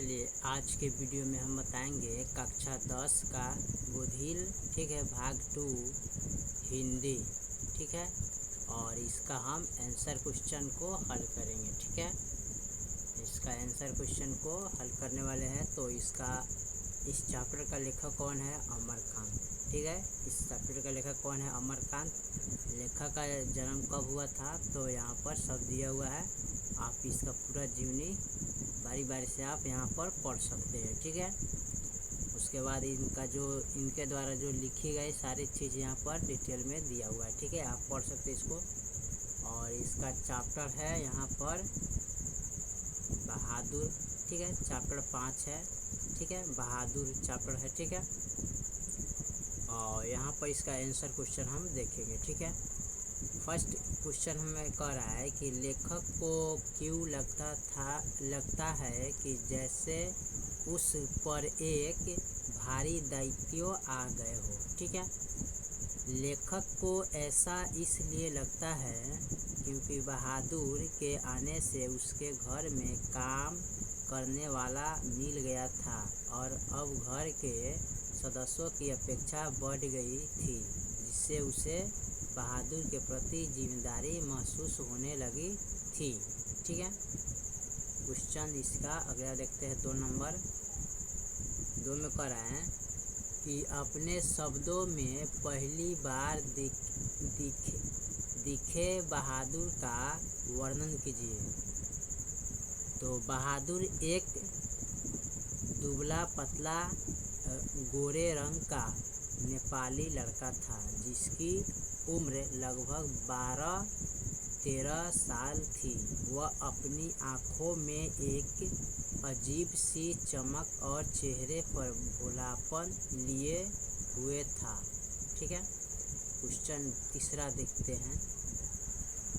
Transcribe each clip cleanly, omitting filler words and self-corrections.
चलिए आज के वीडियो में हम बताएंगे कक्षा 10 का गोधिल, ठीक है, भाग 2 हिंदी, ठीक है। और इसका हम आंसर क्वेश्चन को हल करेंगे, ठीक है। इसका आंसर क्वेश्चन को हल करने वाले हैं। तो इस चैप्टर का लेखक कौन है? अमरकांत, ठीक है। इस चैप्टर का लेखक कौन है? अमरकांत। लेखक का जन्म कब हुआ था? तो यहाँ पर सब दिया हुआ है। आप इसका पूरा जीवनी बारी बारी से आप यहाँ पर पढ़ सकते हैं, ठीक है। उसके बाद इनके द्वारा जो लिखी गई सारी चीज़ यहाँ पर डिटेल में दिया हुआ है, ठीक है। आप पढ़ सकते हैं इसको। और इसका चैप्टर है यहाँ पर बहादुर, ठीक है। चैप्टर 5 है, ठीक है। बहादुर चैप्टर है, ठीक है। और यहाँ पर इसका आंसर क्वेश्चन हम देखेंगे, ठीक है। फर्स्ट क्वेश्चन हमें कह रहा है कि लेखक को क्यों लगता है कि जैसे उस पर एक भारी दायित्व आ गए हो, ठीक है। लेखक को ऐसा इसलिए लगता है क्योंकि बहादुर के आने से उसके घर में काम करने वाला मिल गया था और अब घर के सदस्यों की अपेक्षा बढ़ गई थी, जिससे उसे बहादुर के प्रति जिम्मेदारी महसूस होने लगी थी, ठीक है। क्वेश्चन इसका अगला देखते हैं। 2 नंबर 2 में कह रहा है कि अपने शब्दों में पहली बार दिखे बहादुर का वर्णन कीजिए। तो बहादुर एक दुबला पतला गोरे रंग का नेपाली लड़का था जिसकी उम्र लगभग 12-13 साल थी। वह अपनी आँखों में एक अजीब सी चमक और चेहरे पर भोलापन लिए हुए था, ठीक है। क्वेश्चन तीसरा देखते हैं।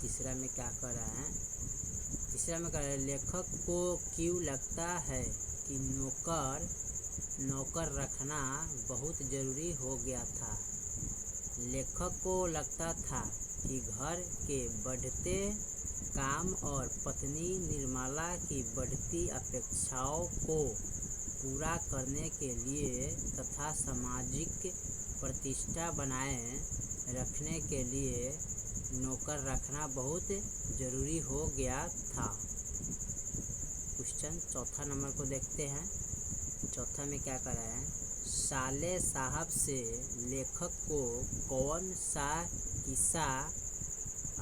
तीसरा में क्या कर रहा है? तीसरा में कह रहा है लेखक को क्यों लगता है कि नौकर रखना बहुत ज़रूरी हो गया था। लेखक को लगता था कि घर के बढ़ते काम और पत्नी निर्मला की बढ़ती अपेक्षाओं को पूरा करने के लिए तथा सामाजिक प्रतिष्ठा बनाए रखने के लिए नौकर रखना बहुत ज़रूरी हो गया था। क्वेश्चन चौथा नंबर को देखते हैं। चौथा में क्या कर रहा है? साले साहब से लेखक को कौन सा किस्सा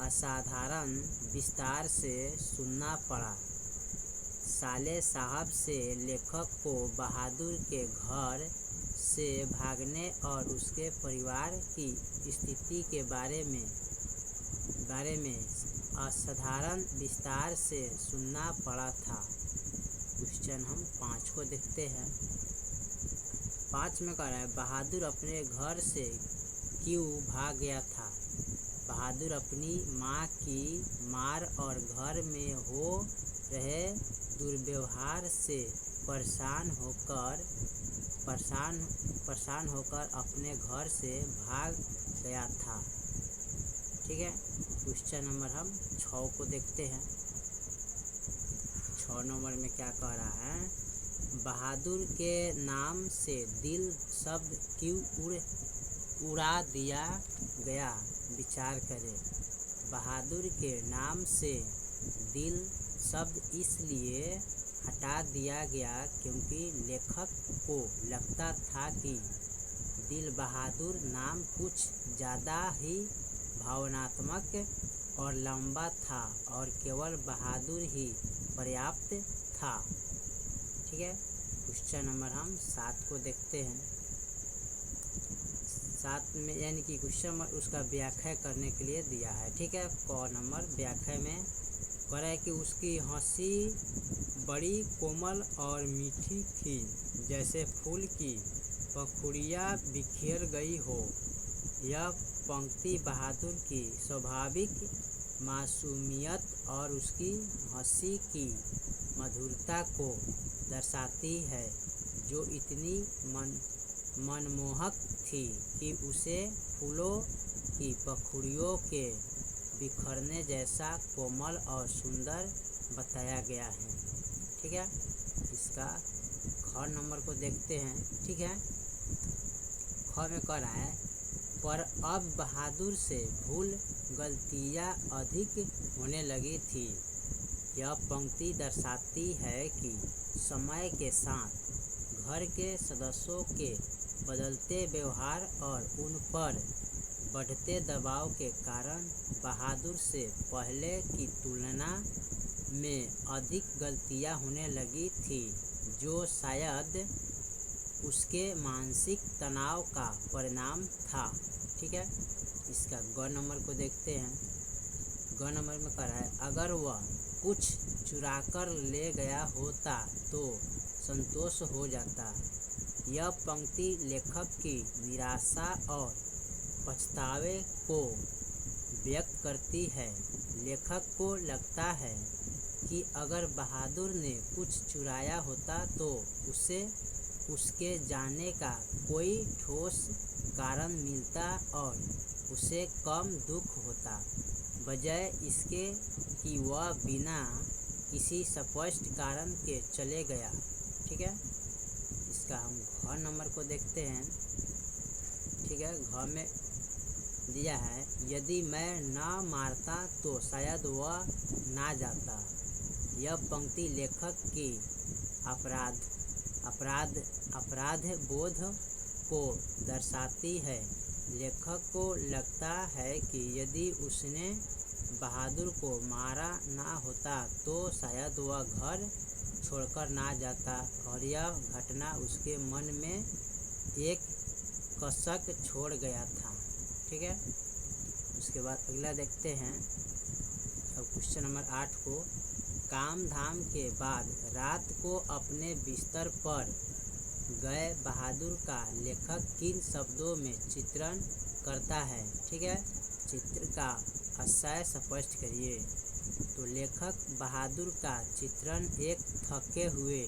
असाधारण विस्तार से सुनना पड़ा? साले साहब से लेखक को बहादुर के घर से भागने और उसके परिवार की स्थिति के बारे में असाधारण विस्तार से सुनना पड़ा था। क्वेश्चन हम 5 को देखते हैं। 5 में कह रहा है बहादुर अपने घर से क्यों भाग गया था? बहादुर अपनी माँ की मार और घर में हो रहे दुर्व्यवहार से परेशान होकर अपने घर से भाग गया था, ठीक है। क्वेश्चन नंबर हम 6 को देखते हैं। 6 नंबर में क्या कह रहा है? बहादुर के नाम से दिल शब्द क्यों उड़ा दिया गया? विचार करें। बहादुर के नाम से दिल शब्द इसलिए हटा दिया गया क्योंकि लेखक को लगता था कि दिल बहादुर नाम कुछ ज़्यादा ही भावनात्मक और लंबा था और केवल बहादुर ही पर्याप्त था, ठीक है। क्वेश्चन नंबर हम 7 को देखते हैं। 7 में यानी कि क्वेश्चन उसका व्याख्या करने के लिए दिया है, ठीक है। क नंबर व्याख्या में कह रहा है कि उसकी हंसी बड़ी कोमल और मीठी थी, जैसे फूल की पंखुड़ियाँ बिखेर गई हो। यह पंक्ति बहादुर की स्वाभाविक मासूमियत और उसकी हंसी की मधुरता को दर्शाती है, जो इतनी मनमोहक थी कि उसे फूलों की पंखुड़ियों के बिखरने जैसा कोमल और सुंदर बताया गया है, ठीक है। इसका ख नंबर को देखते हैं, ठीक है। ख में कह रहा है, पर अब बहादुर से भूल गलतियाँ अधिक होने लगी थी। यह पंक्ति दर्शाती है कि समय के साथ घर के सदस्यों के बदलते व्यवहार और उन पर बढ़ते दबाव के कारण बहादुर से पहले की तुलना में अधिक गलतियां होने लगी थी, जो शायद उसके मानसिक तनाव का परिणाम था। ठीक है। इसका ग नंबर को देखते हैं। ग नंबर में कह रहा है, अगर वह कुछ चुरा कर ले गया होता तो संतोष हो जाता। यह पंक्ति लेखक की निराशा और पछतावे को व्यक्त करती है। लेखक को लगता है कि अगर बहादुर ने कुछ चुराया होता तो उसे उसके जाने का कोई ठोस कारण मिलता और उसे कम दुख होता, बजाय इसके कि वह बिना किसी स्पष्ट कारण के चले गया। ठीक है। इसका हम घ नंबर को देखते हैं। ठीक है। घ में दिया है, यदि मैं न मारता तो शायद वह ना जाता। यह पंक्ति लेखक की अपराध बोध को दर्शाती है। लेखक को लगता है कि यदि उसने बहादुर को मारा ना होता तो शायद वह घर छोड़कर ना जाता और यह घटना उसके मन में एक कसक छोड़ गया था। ठीक है। उसके बाद अगला देखते हैं। अब क्वेश्चन नंबर 8 को, काम धाम के बाद रात को अपने बिस्तर पर गए बहादुर का लेखक किन शब्दों में चित्रण करता है। ठीक है। चित्र का आशय स्पष्ट करिए। तो लेखक बहादुर का चित्रण एक थके हुए,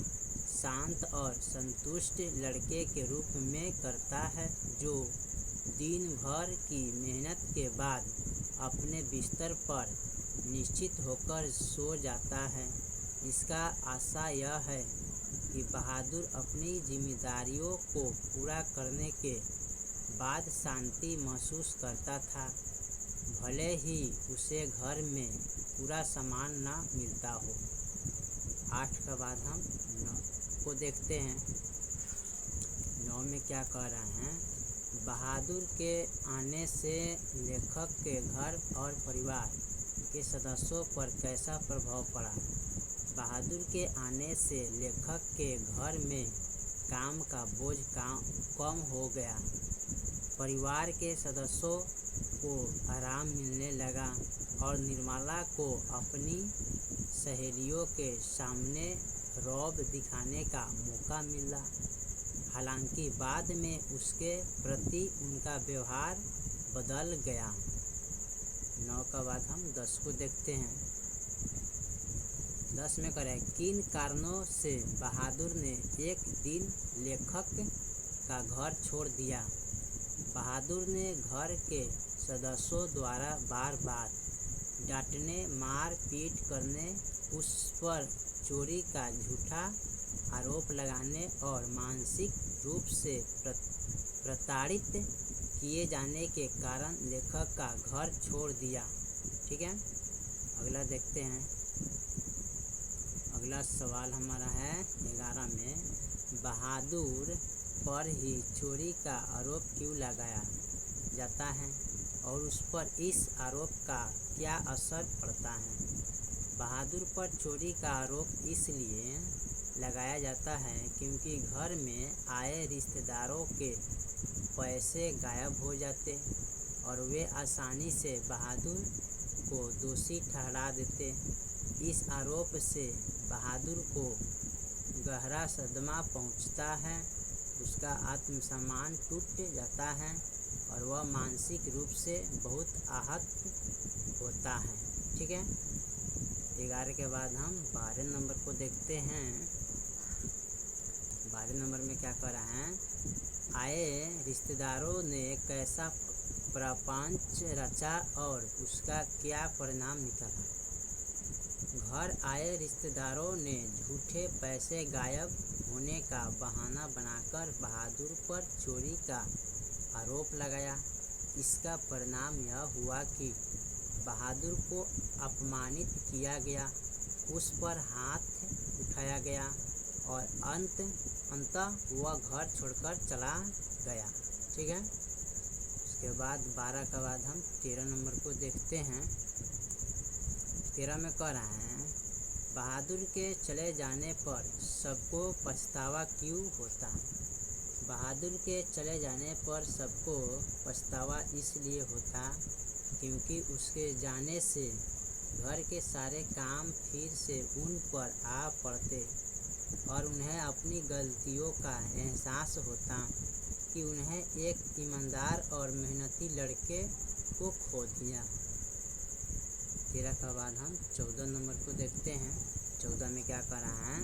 शांत और संतुष्ट लड़के के रूप में करता है, जो दिन भर की मेहनत के बाद अपने बिस्तर पर निश्चित होकर सो जाता है। इसका आशय यह है कि बहादुर अपनी जिम्मेदारियों को पूरा करने के बाद शांति महसूस करता था, भले ही उसे घर में पूरा सामान न मिलता हो। 8 के बाद हम 9 को देखते हैं। 9 में क्या कह रहे हैं, बहादुर के आने से लेखक के घर और परिवार के सदस्यों पर कैसा प्रभाव पड़ा। बहादुर के आने से लेखक के घर में काम का बोझ कम हो गया, परिवार के सदस्यों को आराम मिलने लगा और निर्मला को अपनी सहेलियों के सामने रौब दिखाने का मौका मिला। हालांकि बाद में उसके प्रति उनका व्यवहार बदल गया। 9 का बाद हम 10 को देखते हैं। 10 में करें, किन कारणों से बहादुर ने एक दिन लेखक का घर छोड़ दिया। बहादुर ने घर के सदस्यों द्वारा बार बार डांटने, मार पीट करने, उस पर चोरी का झूठा आरोप लगाने और मानसिक रूप से प्रताड़ित किए जाने के कारण लेखक का घर छोड़ दिया। ठीक है। अगला देखते हैं। अगला सवाल हमारा है 11 में, बहादुर पर ही चोरी का आरोप क्यों लगाया जाता है और उस पर इस आरोप का क्या असर पड़ता है। बहादुर पर चोरी का आरोप इसलिए लगाया जाता है क्योंकि घर में आए रिश्तेदारों के पैसे गायब हो जाते और वे आसानी से बहादुर को दोषी ठहरा देते। इस आरोप से बहादुर को गहरा सदमा पहुंचता है, उसका आत्मसम्मान टूट जाता है और वह मानसिक रूप से बहुत आहत होता है। ठीक है। 11 के बाद हम 12 नंबर को देखते हैं। 12 नंबर में क्या कर रहा है, आए रिश्तेदारों ने कैसा प्रपंच रचा और उसका क्या परिणाम निकला। घर आए रिश्तेदारों ने झूठे पैसे गायब होने का बहाना बनाकर बहादुर पर चोरी का आरोप लगाया। इसका परिणाम यह हुआ कि बहादुर को अपमानित किया गया, उस पर हाथ उठाया गया और अंततः वह घर छोड़कर चला गया। ठीक है, उसके बाद 12 के बाद हम 13 नंबर को देखते हैं। 13 में कह रहे हैं, बहादुर के चले जाने पर सबको पछतावा क्यों होता। बहादुर के चले जाने पर सबको पछतावा इसलिए होता क्योंकि उसके जाने से घर के सारे काम फिर से उन पर आ पड़ते और उन्हें अपनी गलतियों का एहसास होता कि उन्हें एक ईमानदार और मेहनती लड़के को खो दिया। 13 के बाद हम 14 नंबर को देखते हैं। 14 में क्या कह रहा है,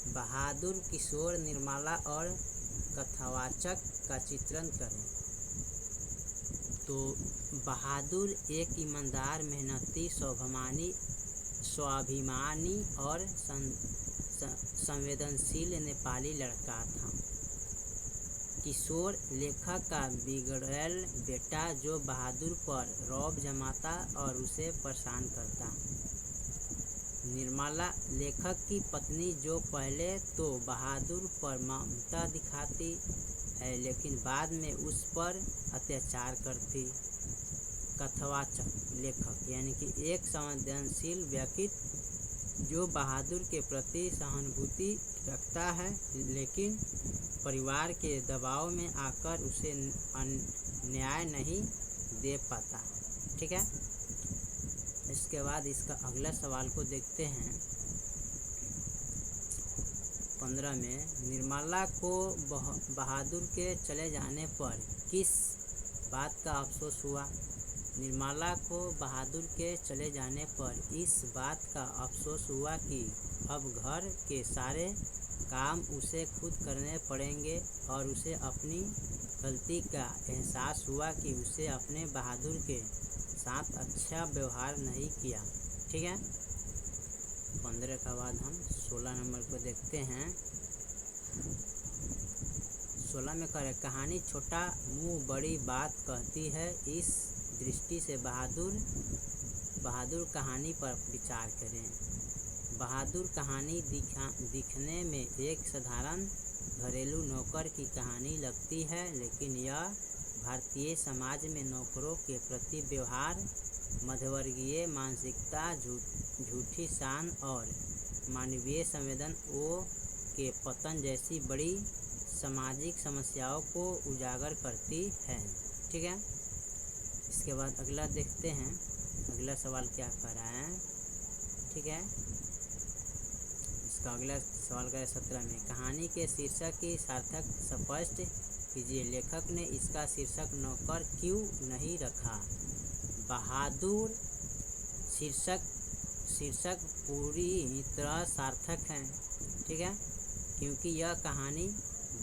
बहादुर, किशोर, निर्मला और कथावाचक का चित्रण करें। तो बहादुर एक ईमानदार, मेहनती, स्वाभिमानी और संवेदनशील नेपाली लड़का था। किशोर लेखक का बिगड़ैल बेटा जो बहादुर पर रौब जमाता और उसे परेशान करता। निर्मला लेखक की पत्नी जो पहले तो बहादुर पर ममता दिखाती है लेकिन बाद में उस पर अत्याचार करती। कथावाचक लेखक यानी कि एक संवेदनशील व्यक्ति जो बहादुर के प्रति सहानुभूति रखता है लेकिन परिवार के दबाव में आकर उसे न्याय नहीं दे पाता। ठीक है, इसके बाद इसका अगला सवाल को देखते हैं। 15 में, निर्मला को बहादुर के चले जाने पर किस बात का अफसोस हुआ। निर्मला को बहादुर के चले जाने पर इस बात का अफसोस हुआ कि अब घर के सारे काम उसे खुद करने पड़ेंगे और उसे अपनी गलती का एहसास हुआ कि उसे अपने बहादुर के साथ अच्छा व्यवहार नहीं किया। ठीक है, 15 के बाद हम 16 नंबर को देखते हैं। 16 में कह रहे, कहानी छोटा मुंह बड़ी बात कहती है। इस दृष्टि से बहादुर कहानी पर विचार करें। बहादुर कहानी दिखने में एक साधारण घरेलू नौकर की कहानी लगती है लेकिन यह भारतीय समाज में नौकरों के प्रति व्यवहार, मध्यवर्गीय मानसिकता, झूठी शान और मानवीय संवेदनाओं के पतन जैसी बड़ी सामाजिक समस्याओं को उजागर करती है। ठीक है, इसके बाद अगला देखते हैं। अगला सवाल क्या कर रहा है। ठीक है, इसका अगला सवाल का 17 में, कहानी के शीर्षक की सार्थक स्पष्ट कीजिए। लेखक ने इसका शीर्षक नौकर क्यों नहीं रखा। बहादुर शीर्षक पूरी तरह सार्थक है। ठीक है, क्योंकि यह कहानी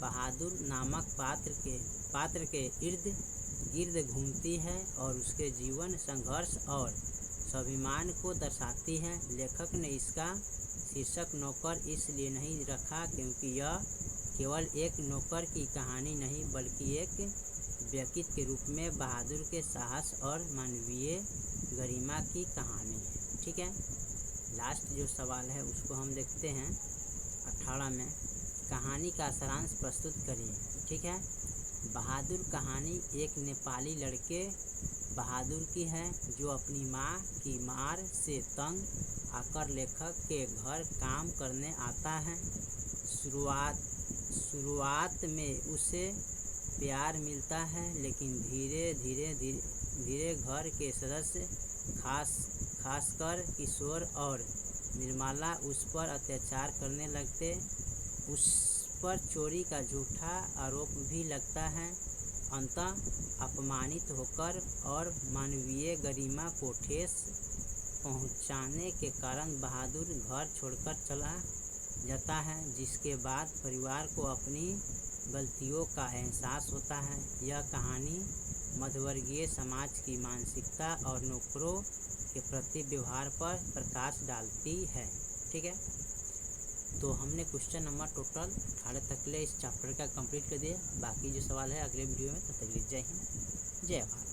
बहादुर नामक पात्र के इर्द गिर्द घूमती है और उसके जीवन, संघर्ष और स्वाभिमान को दर्शाती है। लेखक ने इसका शीर्षक नौकर इसलिए नहीं रखा क्योंकि यह केवल एक नौकर की कहानी नहीं बल्कि एक व्यक्ति के रूप में बहादुर के साहस और मानवीय गरिमा की कहानी है। ठीक है, लास्ट जो सवाल है उसको हम देखते हैं। 18 में, कहानी का सारांश प्रस्तुत करिए। ठीक है, बहादुर कहानी एक नेपाली लड़के बहादुर की है जो अपनी माँ की मार से तंग आकर लेखक के घर काम करने आता है। शुरुआत में उसे प्यार मिलता है लेकिन धीरे घर के सदस्य खासकर किशोर और निर्मला उस पर अत्याचार करने लगते। उस पर चोरी का झूठा आरोप भी लगता है। अंततः अपमानित होकर और मानवीय गरिमा को ठेस पहुंचाने के कारण बहादुर घर छोड़कर चला जाता है, जिसके बाद परिवार को अपनी गलतियों का एहसास होता है। यह कहानी मध्यवर्गीय समाज की मानसिकता और नौकरों के प्रति व्यवहार पर प्रकाश डालती है। ठीक है, तो हमने क्वेश्चन नंबर टोटल 18 तक ले इस चैप्टर का कंप्लीट कर दिया। बाकी जो सवाल है अगले वीडियो में, तब तक के लिए जय हिंद, जय भारत।